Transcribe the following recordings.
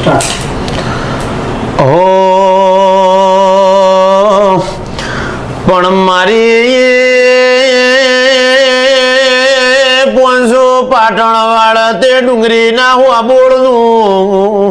હો પણ મારી 500 પાટણ વાળા તે ડુંગરી ના હું બોળનું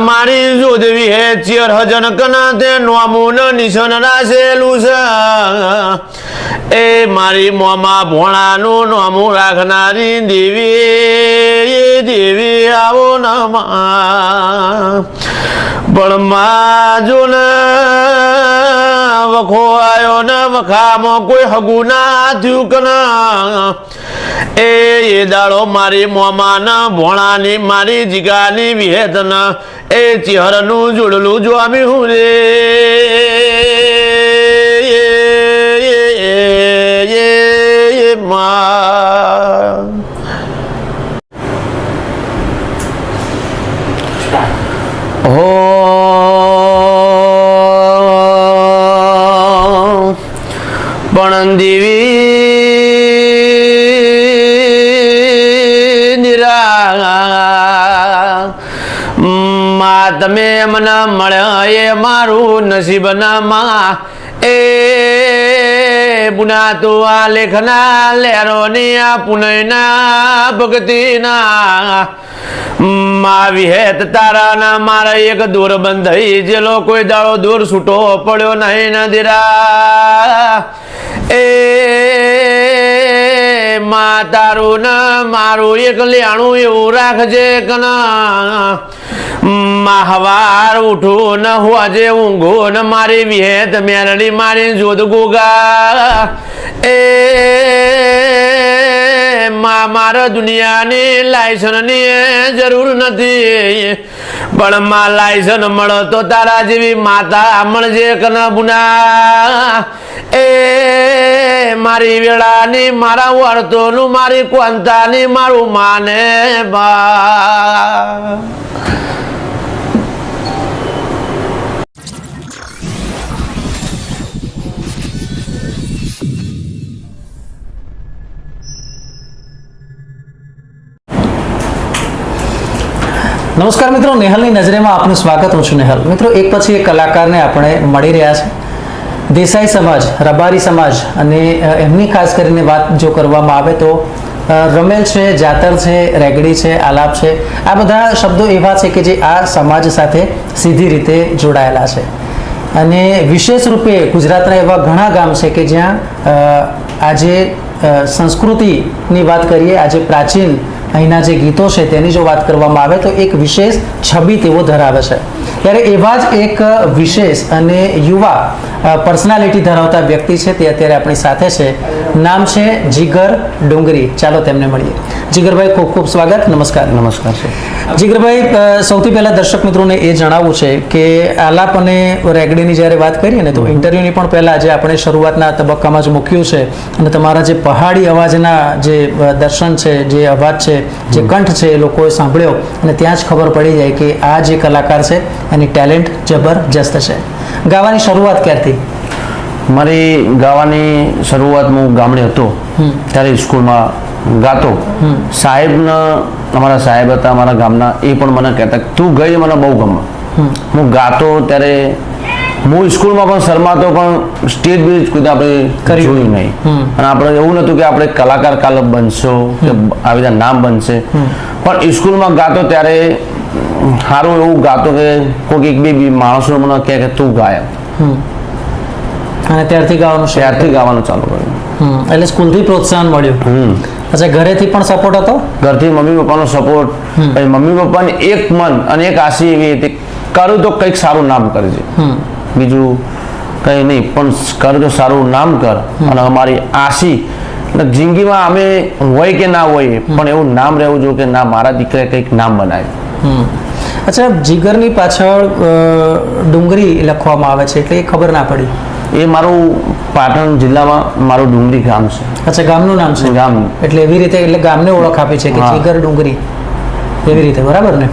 મારી જોધવી હે 4000 કના તે નોમુન નિશાન રાખેલું છે એ મારી મોમાં ભોણાનું નોમું રાખનારી દેવી આવો નમા પણ માજો ને વખો આવ્યો ને વખામાં કોઈ હગું ના થયું કના એ દાડો મારી મોમાના ભોણાની મારી જીગાની વિહેતના એ ચહેરનું જોડલું જોમી હું રે હો પણ દેવી નિરા માં તમે મને મળ્યા એ મારું નસીબ ના માં એ પુના તો આ લેખના લેરોની આ પુનયના ભક્તિના મા વિહેત તારાના મારા એક દૂર બંધાઈ જેલો કોઈ દાડો દૂર છૂટો પડ્યો નહીં નદીરા એ મા તારું ને મારું એક લેણું એવું રાખજે કના મા હવાર ઉઠું ને હોજે ઊંઘું ને મારી વિહેત મેરડી મારી જોધ ગોગા એ માં મારા દુનિયાની લાયસનની જરૂર નથી પણ માં લાયસન મળે તો તારા જેવી માતા મળજે કના બુના એ મારી વેળાની મારા વર્તોનું મારી કોંતાની મારું માને બા નમસ્કાર મિત્રો, નેહલની નજરેમાં આપનું સ્વાગત. હું છું નેહલ. મિત્રો, એક પછી એક કલાકારને આપણે મળી રહ્યા છે. દેસાઈ સમાજ, રબારી સમાજ અને એમની ખાસ કરીને વાત જો કરવામાં આવે તો રમેલ છે, જાતર છે, રેગડી છે, આલાપ છે, આ બધા શબ્દો એવા છે કે જે આ સમાજ સાથે સીધી રીતે જોડાયેલા છે. અને વિશેષ રૂપે ગુજરાતના એવા ઘણા ગામ છે કે જ્યાં આજે સંસ્કૃતિની વાત કરીએ, આજે પ્રાચીન અહીંના જે ગીતો છે તેની જો વાત કરવામાં આવે તો એક વિશેષ છબી તેઓ ધરાવે છે. ત્યારે એવા જ એક વિશેષ અને યુવા પર્સનાલિટી ધરાવતા વ્યક્તિ છે તે અત્યારે આપણી સાથે છે. નામ છે જીગર ડુંગરી. ચાલો તેમને મળીએ. જીગરભાઈ, ખૂબ ખૂબ સ્વાગત. નમસ્કાર. નમસ્કાર સર. જીગરભાઈ, સૌથી પહેલા દર્શક મિત્રોને એ જણાવવું છે કે આલાપ અને રેગડીની જ્યારે વાત કરીએ ને તો ઇન્ટરવ્યુની પણ પહેલા જે આપણે શરૂઆતના તબક્કામાં જ મૂક્યું છે અને તમારા જે પહાડી અવાજના જે દર્શન છે, જે અવાજ છે, જે કંઠ છે એ લોકોએ સાંભળ્યો અને ત્યાં જ ખબર પડી જાય કે આ જે કલાકાર છે એની ટેલેન્ટ જબરજસ્ત છે. ગાવાની શરૂઆત ક્યારથી? મારી ગાવાની શરૂઆત હું ગામડે હતો ત્યારે સ્કૂલમાં ગાતો. અમારા સાહેબ હતા અમારા ગામના, એ પણ મને કહેતા તું ગઈ મને બહુ ગમે. હું ગાતો ત્યારે હું સ્કૂલમાં પણ શરમાતો, પણ સ્ટેજ બી કોઈ આપણે જોયું નહીં. અને આપણે એવું નહોતું કે આપણે કલાકાર કાલ બનશો કે આવી રીતે નામ બનશે. પણ સ્કૂલમાં ગાતો ત્યારે સારું એવું ગાતો કે કોઈ એક બે માણસો મને કહે કે તું ગાય. અને ત્યારથી ગાવાનું ચાલુ કર્યું. એટલે સ્કૂલથી પ્રોત્સાહન મળ્યું. અચ્છા, ઘરેથી પણ સપોર્ટ હતો? ઘરથી મમ્મી પપ્પાનો સપોર્ટ. પછી મમ્મી પપ્પાને એક મન અને એક આશી એવી હતી, કરું તો કંઈક સારું નામ કરજે, બીજું કંઈ નહીં, પણ કરું તો સારું નામ કર. અને અમારી આશી જિંદગીમાં અમે હોય કે ના હોય પણ એવું નામ રહેવું જોઈએ કે ના મારા દીકરાએ કંઈક નામ બનાવે. અચ્છા, જીગરની પાછળ ડુંગરી લખવામાં આવે છે એટલે એ ખબર ના પડી. એ મારું પાટણ જિલ્લામાં મારું ડુંગરી ગામ છે. અચ્છા, ગામનું નામ છે? ગામ. એટલે એવી રીતે એટલે ગામને ઓળખ આપી છે કે જીગર ડુંગરી, એવી રીતે, બરાબર ને?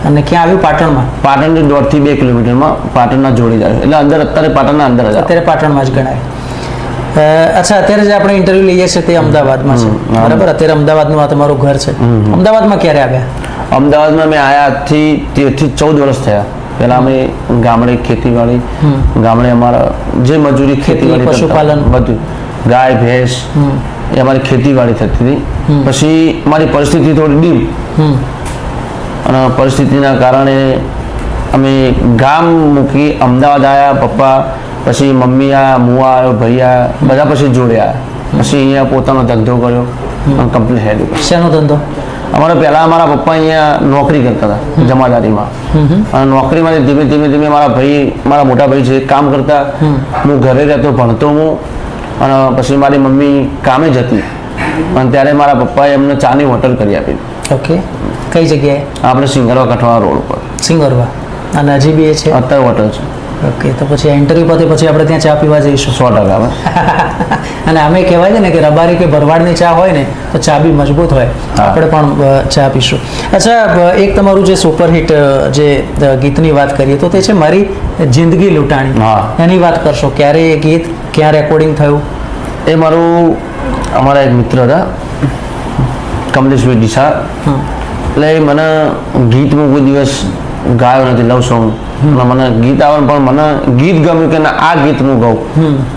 અને ક્યાં આવ્યું? પાટણમાં. પાટણથી 1.5 થી 2 કિલોમીટરમાં પાટણના જોડી જાય એટલે અંદર, અત્યારે પાટણના અંદર જ, અત્યારે પાટણમાં જ ગણાય. અચ્છા, અત્યારે જે આપણે ઇન્ટરવ્યુ લઈએ છીએ તે અમદાવાદમાં છે, બરાબર? અત્યારે અમદાવાદનું આ તમારું ઘર છે. અમદાવાદમાં ક્યારે આવ્યા? અમદાવાદમાં મેં આવ્યા આજથી 13 થી 14 વર્ષ થયા. પહેલા અમે ગામડે ખેતીવાડી, ગામડે અમારા જે મજૂરી ખેતીવાડી કરતા, પશુપાલન બધું ગાય ભેંસ એ અમારી ખેતીવાડી થતી હતી. પછી મારી પરિસ્થિતિ થોડી ડીમ, અને પરિસ્થિતિના કારણે અમે ગામ મૂકી અમદાવાદ આવ્યા. પપ્પા પછી મમ્મી આવ્યા, હું આવ્યો, ભાઈ આવ્યા, બધા પછી જોડે આવ્યા. પછી અહીંયા પોતાનો ધંધો કર્યો, કમ્પ્લીટ હેડ. શેનો ધંધો? પહેલા મારા પપ્પા અહીંયા નોકરી કરતા હતા જમાદારીમાં, અને નોકરીમાંથી ધીમે ધીમે ધીમે મારા મોટા ભાઈ છે કામ કરતા, હું ઘરે રહેતો, ભણતો હું, અને પછી મારી મમ્મી કામે જતી, અને ત્યારે મારા પપ્પાએ એમને ચાની હોટલ કરી આપી. ઓકે, કઈ જગ્યાએ? આપણે સિંગરવા કઠવાળા રોડ ઉપર. સિંગરવા. અને હજી બી એ છે? અત્યારે હોટલ છે. ઓકે, તો પછી ઇન્ટરવ્યુ પતે પછી આપણે ત્યાં ચા પીવા જઈશું. 100%. અને અમે કહેવાય છે ને કે રબારી કે ભરવાડની ચા હોય ને તો ચા બી મજબૂત હોય. આપણે પણ ચા પીશું. અચ્છા, એક તમારું જે સુપરહિટ જે ગીતની વાત કરીએ તો તે છે મારી જિંદગી લૂંટાણી. હા. એની વાત કરશો. ક્યારે એ ગીત, ક્યાં રેકોર્ડિંગ થયું? એ મારું અમારા એક મિત્ર હતા કમલેશભાઈ ડીસા, એટલે મને ગીત હું કોઈ દિવસ ગાયો નથી, લવ સોંગ. મને ગીત આવે પણ મને ગીત ગમ્યું કે ના આ ગીત હું ગાઉં,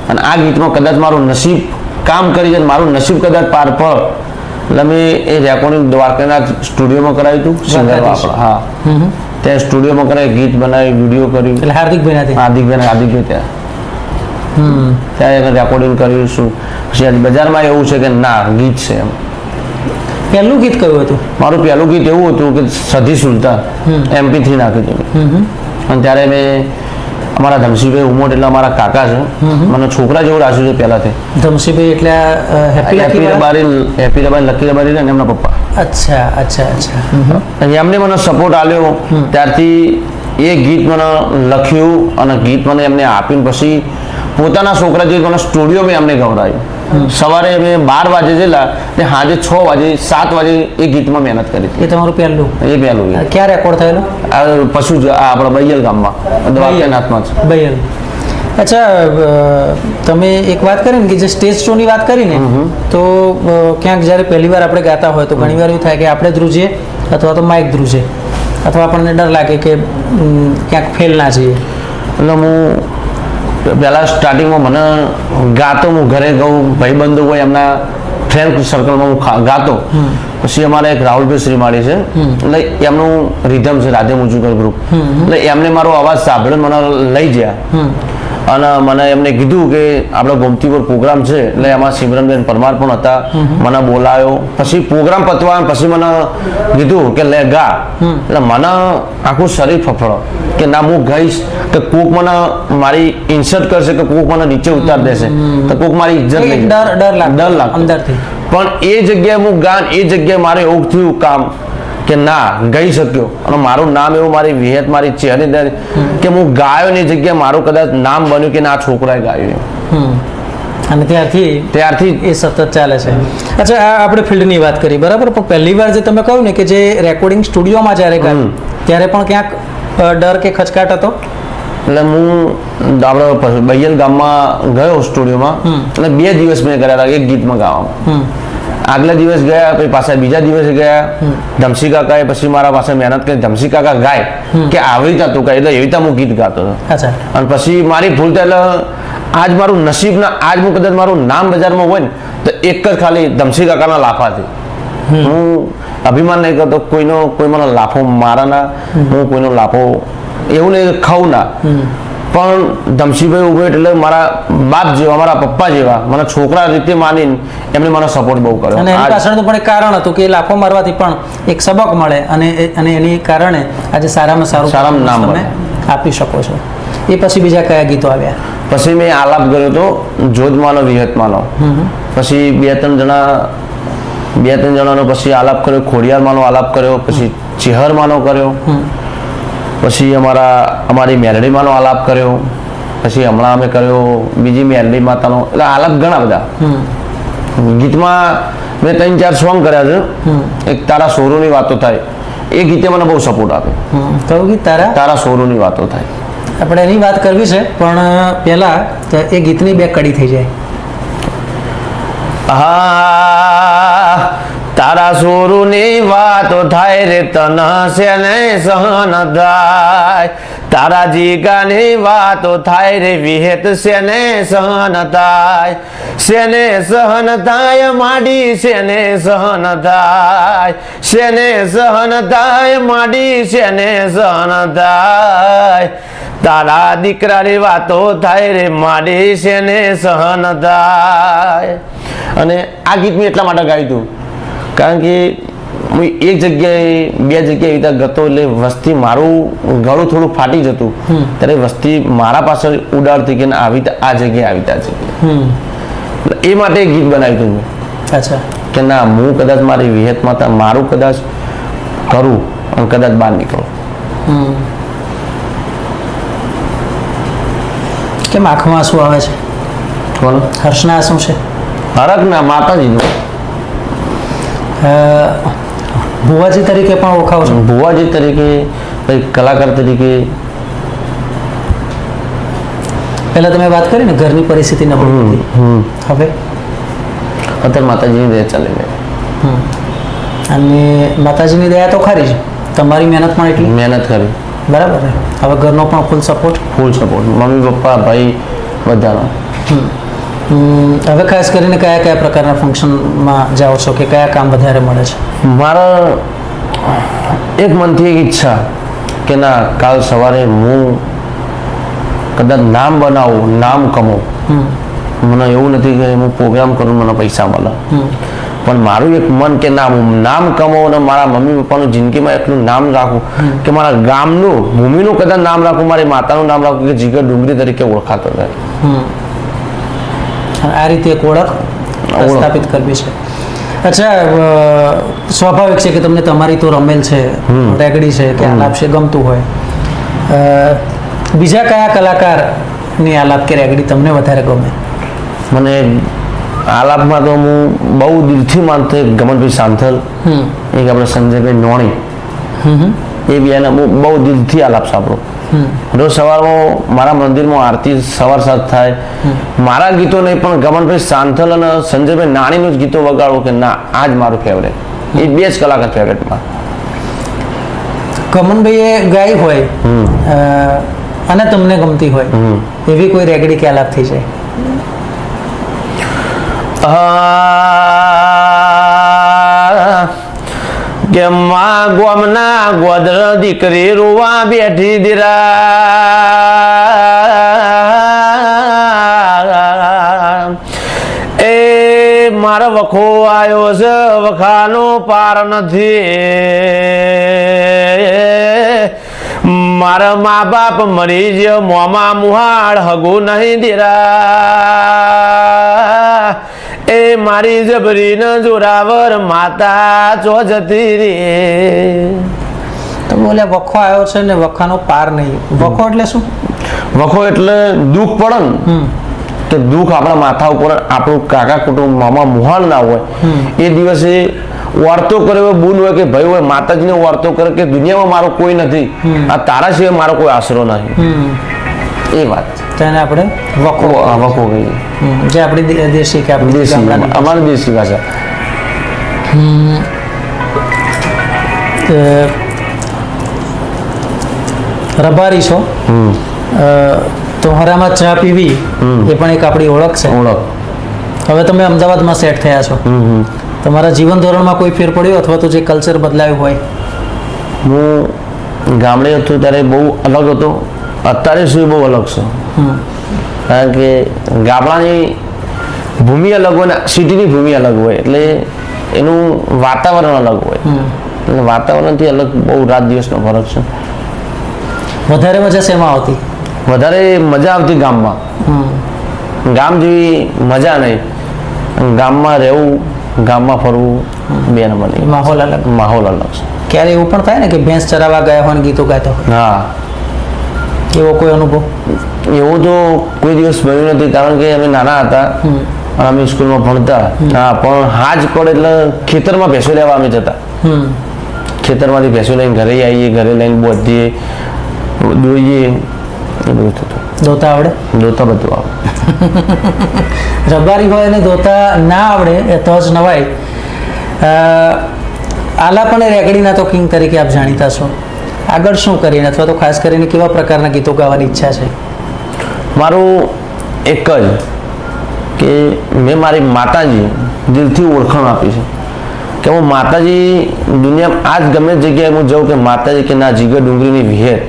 અને આ ગીતમાં કદાચ મારું નસીબ કામ કરી જાય, મારું નસીબ કદાચ પાર પડે. એટલે મેં એ રેકોર્ડિંગ દ્વારકાનાથ સ્ટુડિયોમાં કરાવ્યું હતું. સિંગર આપણા, હા, ત્યાં સ્ટુડિયોમાં કરાવી, ગીત બનાવી, વિડીયો કર્યું. એટલે હાર્દિકભાઈ ત્યાં રેકોર્ડિંગ કર્યું છું. પછી બજારમાં એવું છે કે ના ગીત છે એમ. પહેલું ગીત કયું હતું? મારું પહેલું ગીત એવું હતું કે સધી સુલતાન MP3 નાખ્યું હતું. અને ત્યારે મેં અમારા ધમસીભાઈ ઉમોટ એટલે અમારા કાકા છે, મને છોકરા જેવું રાખ્યું છે પહેલાથી. ધમસીભાઈ એટલે હેપી રબારી લકી રબારી ને એમના પપ્પા. અચ્છા. એમને મને સપોર્ટ આપ્યો. ત્યારથી એ ગીત મને લખ્યું અને ગીત મને એમને આપીને પછી પોતાના છોકરા જે મને સ્ટુડિયો મેં એમને ગવડાવ્યું. સવારે મેં 12 વાગે જેલા ને સાંજે 6 વાગે 7 વાગે એ ગીતમાં મહેનત કરી. એ તમારું પહેલું? એ પહેલું. ક્યાં રેકોર્ડ થયેલું? પશુ આપણા બૈયલ ગામમાં, દ્વારકાનાથમાં જ. બૈયલ. અચ્છા, તમે એક વાત કરી ને કે જે સ્ટેજ શોની વાત કરી ને, તો ક્યાંક જ્યારે પહેલી વાર આપણે ગાતા હોય તો ઘણી વાર એવું થાય કે આપણે ધ્રુજીએ અથવા તો માઇક ધ્રુજે, અથવા આપણને ડર લાગે કે ક્યાંક ફેલ ના જઈએ. એટલે હું પહેલાં સ્ટાર્ટિંગમાં મને ગાતો, હું ઘરે ગાઉં, ભાઈબંધો હોય એમના ફ્રેન્ડ સર્કલમાં હું ગાતો. પછી અમારે એક રાહુલભાઈ શ્રીમાળી છે, એટલે એમનું રિધમ છે રાધે મ્યુઝિકલ ગ્રુપ, એટલે એમને મારો અવાજ સાંભળ્યો, મને લઈ ગયા અને મને એમને કીધું કે આપણે ગોમતીપુર પ્રોગ્રામ છે, એટલે એમાં સિમરનબેન પરમાર પણ હતા. મને બોલાયો. પછી પ્રોગ્રામ પતવા પછી મને કીધું કે લે ગા. એટલે મને આખું શરીર ફફડો કે ના હું ગઈશ કે કોક મને મારી ઇન્સલ્ટ કરશે, કે કોક મને નીચે ઉતાર દેશે, તો કોક મારી ઇજ્જત નહીં. ડર લાગે અંદરથી. પણ એ જગ્યાએ હું ગાન, એ જગ્યાએ મારે એવું થયું કામ કે ના ગઈ શક્યો, અને મારું નામ એવું, મારી વિહત, મારી ચહેરી કે હું ગાયો ની જગ્યાએ મારું કદાચ નામ બન્યું કે ના છોકરાએ ગાયું. અને ત્યારથી એ સતત ચાલે છે. અચ્છા, આ આપણે ફિલ્ડની વાત કરી, બરાબર, પણ પહેલી વાર જે તમે કહ્યું ને કે જે રેકોર્ડિંગ સ્ટુડિયોમાં જ્યારે ગાયું ત્યારે પણ ક્યાંક ડર કે ખચકાટ હતો? એટલે હું આપણે બૈયલ ગામમાં ગયો સ્ટુડિયોમાં, એટલે 2 દિવસ મેં કર્યા હતા એક ગીતમાં ગાવામાં. આગલા દિવસ ગયા, પછી પાછા બીજા દિવસે ગયા. ધમસી કાકાએ પછી મારા પાસે મહેનત કરી, ધમસી કાકા ગાય કે આવી રીતે તું ગાય, એટલે એવી રીતે હું ગીત ગાતો હતો. અને પછી મારી ભૂલ થાય, એટલે આજ મારું નસીબ ના, આજ હું કદાચ મારું નામ બજારમાં હોય ને તો એક જ ખાલી ધમસી કાકાના લાફાથી. હું અભિમાન નહીં કરતો કોઈ મને લાફો મારા ના, હું કોઈનો લાફો એવું નહીં ખાઉં ના, પણ ધમસીભાઈ ઉભો એટલે મારા બાપ જેવા, મારા પપ્પા જેવા, મને છોકરા રીતે માનીને એમને મને સપોર્ટ બહુ કર્યો. અને એની પાછળનું પણ એક કારણ હતું કે લાફો મારવાથી પણ એક સબક મળે, અને એની કારણે આજે સારામાં સારું નામ તમે આપી શકો છો. એ પછી બીજા કયા ગીતો આવ્યા? પછી મેં આલાપ કર્યો હતો જોધમાનો વિહતમાનો. પછી 2-3 જણાનો પછી આલાપ કર્યો, ખોડિયારમાંનો આલાપ કર્યો, પછી ચેહરમાંનો કર્યો, પછી અમારી મેલડીમાંનો આલાપ કર્યો, પછી હમણાં અમે કર્યો બીજી મેલડી માતાનો. એટલે આલાપ ઘણા બધા ગીતમાં મેં 3-4 સોંગ કર્યા છે. એક તારા સોરોની વાતો થાય, એ ગીતે મને બહુ સપોર્ટ આપ્યો. કયું ગીત? તારા સોરોની વાતો થાય. આપણે એની વાત કરવી છે, પણ પહેલા એ ગીતની 2 કડી થઈ જાય. હા, તારા સોરુની વાતો થાય રે તન શેને સહન થાય, તારા જીગાની વાતો થાય રે વિહેત શેને સહન થાય, શેને સહન થાય માડી શેને સહન થાય, શેને સહન થાય માડી શેને સહન થાય, તારા દીકરાની વાતો થાય રે માડી શેને સહન થાય. અને આ ગીત મેં એટલા માટે ગાયું હતું કારણ કે હું એક જગ્યાએ બે જગ્યાએ એવી રીતે ગતો એટલે વસ્તી મારું ગળું થોડું ફાટી જતું ત્યારે વસ્તી મારા પાછળ ઉડાડતી કે આવી આ જગ્યાએ આવી ત્યાં જગ્યાએ એ માટે એક ગીત બનાવ્યું હતું મેં. અચ્છા. કે ના હું કદાચ મારી વિહેતમાં હતા મારું કદાચ કરું અને કદાચ બહાર નીકળું. કેમ આંખમાં આંસુ આવે છે? કોણ? હર્ષના આંસુ છે? હરક ના માતાજીનું. ભુવાજી તરીકે પણ ઓળખાવ છો? ભુવાજી તરીકે પછી કલાકાર તરીકે. પહેલા તમે વાત કરી ને ઘરની પરિસ્થિતિ નબળી હતી, હવે અત્યારે માતાજીની દયા ચાલે છે. અને માતાજીની દયા તો ખરી જ, તમારી મહેનત પણ એટલી મહેનત કરી બરાબર ને. હવે ઘરનો પણ full support? Full support, mummy papa ભાઈ બધાનો. હવે ખાસ કરીને કયા કયા પ્રકારના ફંક્શનમાં જાઓ છો કે કયા કામ વધારે મળે છે? મારા એક મનથી એક ઈચ્છા કે ના કાલ સવારે હું કદાચ નામ બનાવું, નામ કમાવું. મને એવું નથી કે હું પ્રોગ્રામ કરું મને પૈસા મળે, પણ મારું એક મન કે ના હું નામ કમાવું અને મારા મમ્મી પપ્પાનું જિંદગીમાં એટલું નામ રાખું કે મારા ગામનું ભૂમિનું કદાચ નામ રાખું, મારી માતાનું નામ રાખું કે જીગર ડુંગરી તરીકે ઓળખાતો રહે. આ રીતે એક ઓળખ સ્થાપિત કરવી છે. અચ્છા, સ્વાભાવિક છે કે તમને તમારી તો રમેલ છે, રેગડી છે કે આલાપ છે ગમતું હોય, બીજા કયા કલાકારની આલાપ કે રેગડી તમને વધારે ગમે? મને આલાપમાં તો હું બહુ દિલથી માનતો એક ગમનભાઈ સાંથલ, એક આપણે સંજયભાઈ નોણી, એ બી એને બહુ દિલથી આલાપ સાંભળો. રોજ સવારમાં મારા મંદિરમાં આરતી સવાર સાંજ થાય, મારા ગીતો નહીં પણ ગમનભાઈ સાંથલ અને સંજયભાઈ નાણીનું જ ગીતો વગાડું કે ના આ જ મારું ફેવરેટ. એ બે જ કલાકાર ફેવરેટમાં. ગમનભાઈએ ગાઈ હોય અને તમને ગમતી હોય એવી કોઈ રેગડી કે આલાપ થઈ જાય? કે માં ગોમના ગોદર દીકરી રોવા બેઠી દીરા, એ મારો વખો આવ્યો છે વખાનો પાર નથી, મારા મા બાપ મરી જ મોમાં મુહાડ હગું નહીં દીરા, એ મારી જબરી ન જોરાવર માતા ચો જતી રે. તો બોલે વખો આવ્યો છે ને વખાનો પાર નહીં. વખો એટલે શું? વખો એટલે દુઃખ પડે ને તો દુઃખ આપણા માથા ઉપર આપણું કાકા કુટુંબ મામા મુહાલ ના હોય એ દિવસે વાર્તો કરે બુન હોય કે ભાઈ હોય માતાજીને વાર્તો કરે કે દુનિયામાં મારો કોઈ નથી, આ તારા સિવાય મારો કોઈ આશરો નહીં. એ વાત તેને આપણે વખો વખો કહીએ, જે આપણી દેશી કે આપણી દેશી અમારી દેશી ભાષા. રબારી છો તો હરામાં ચા પીવી એ પણ એક આપણી ઓળખ છે. ઓળખ. હવે તમે અમદાવાદમાં સેટ થયા છો, તમારા જીવન ધોરણમાં કોઈ ફેર પડ્યો અથવા તો જે કલ્ચર બદલાયું હોય? હું ગામડે હતો ત્યારે બહુ અલગ હતો, અત્યારે શું બહુ અલગ છે. કારણ કે ગામડાની ભૂમિ અલગ હોય ને સિટીની ભૂમિ અલગ હોય એટલે એનું વાતાવરણ અલગ હોય, એટલે વાતાવરણથી અલગ બહુ રાત દિવસનો ફરક છે. વધારે મજા શેમાં આવતી? વધારે મજા આવતી ગામમાં. ગામ જેવી મજા નહીં. ગામમાં રહેવું, ગામમાં ફરવું બે નંબર નહીં. માહોલ અલગ. માહોલ અલગ છે. ક્યારે એવું પણ થાય ને કે ભેંસ ચરાવવા ગયા હોય ને ગીતો ગાતો હોય? હા. એવો કોઈ અનુભવ? એવું તો કોઈ દિવસ બન્યું નથી કારણ કે અમે નાના હતા અને અમે સ્કૂલમાં ભણતા. હા, પણ હાજ પડે એટલે ખેતરમાં ભેંસો લેવા અમે જતા. ખેતરમાંથી ભેંસો લઈને ઘરે આવીએ, ઘરે લઈને બોધીએ, દોઈએ, એ બધું થતું. દોતા આવડે? દોતા બધું આવડે. રબારી હોય ને દોતા ના આવડે એ તો જ નવાય. આલાપ અને રેગડીના તો કિંગ તરીકે આપ જાણીતા છો. આગળ શું કરીને અથવા તો ખાસ કરીને કેવા પ્રકારના ગીતો ગાવાની ઈચ્છા છે? મારું એક જ કે મેં મારી માતાજી દિલથી ઓળખાણ આપી છે કે હું માતાજી દુનિયામાં આજ ગમે તે જગ્યાએ હું જાઉં કે માતાજી કે ના જીગર ડુંગરીની વિહેર.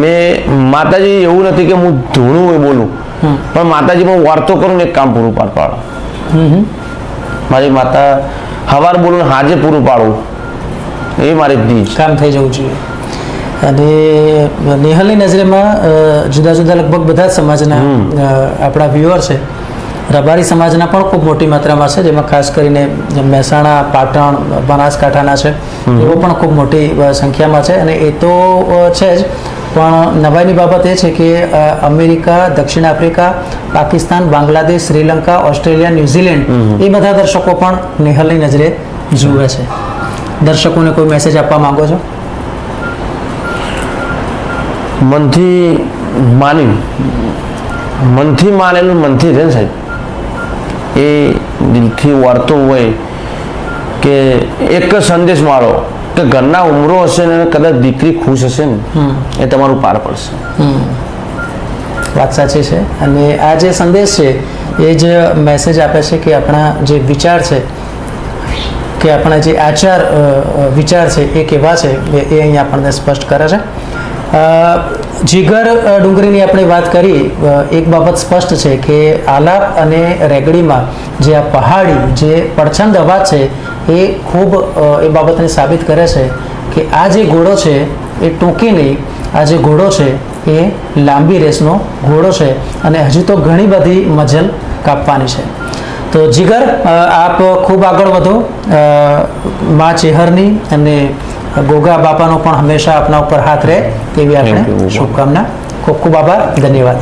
મેં માતાજી એવું નથી કે હું ધૂણું એ બોલું, પણ માતાજીમાં વાર્તો કરું ને એક કામ પૂરું પાડું. મારી માતા હવાર બોલું ને હાજે પૂરું પાડવું એ મારી દીજ કામ થઈ જવું જોઈએ. અને નેહલની નજરેમાં જુદા જુદા લગભગ બધા જ સમાજના આપણા વ્યુઅર છે. રબારી સમાજના પણ ખૂબ મોટી માત્રામાં છે, જેમાં ખાસ કરીને મહેસાણા, પાટણ, બનાસકાંઠાના છે, એવો પણ ખૂબ મોટી સંખ્યામાં છે. અને એ તો છે જ, પણ નવાઈની બાબત એ છે કે અમેરિકા, દક્ષિણ Africa, Pakistan, Bangladesh, Sri Lanka, Australia, New Zealand એ બધા દર્શકો પણ નેહલની નજરે જુએ છે. દર્શકોને કોઈ મેસેજ આપવા માંગો છો? મનથી માનેલું મનથી રહે ને સાહેબ, એ દિલથી વાર્તો હોય કે એક સંદેશ મારો કે ઘરના ઉમરો હશે ને કદાચ દીકરી ખુશ હશે ને એ તમારું પાર પડશે. વાત સાચી છે. અને આ જે સંદેશ છે એ જ મેસેજ આપે છે કે આપણા જે વિચાર છે કે આપણા જે આચાર વિચાર છે એ કેવા છે એ અહીં આપણને સ્પષ્ટ કરે છે. જીગર ડુંગરીની આપણે વાત કરી, એક બાબત સ્પષ્ટ છે કે આલાપ અને રેગડીમાં જે આ પહાડી જે પડછંદ અવાજ છે એ ખૂબ એ બાબતને સાબિત કરે છે કે આ જે ઘોડો છે એ ટૂંકી નહીં, આ જે ઘોડો છે એ લાંબી રેસનો ઘોડો છે અને હજુ તો ઘણી બધી મજલ કાપવાની છે. તો જીગર, આપ ખૂબ આગળ વધો. મા ચેહરની અને ગોગા બાપાનો પણ હંમેશા આપના ઉપર હાથ રહે તેવી આપણે શુભકામના. ખૂબ ખૂબ આભાર. ધન્યવાદ.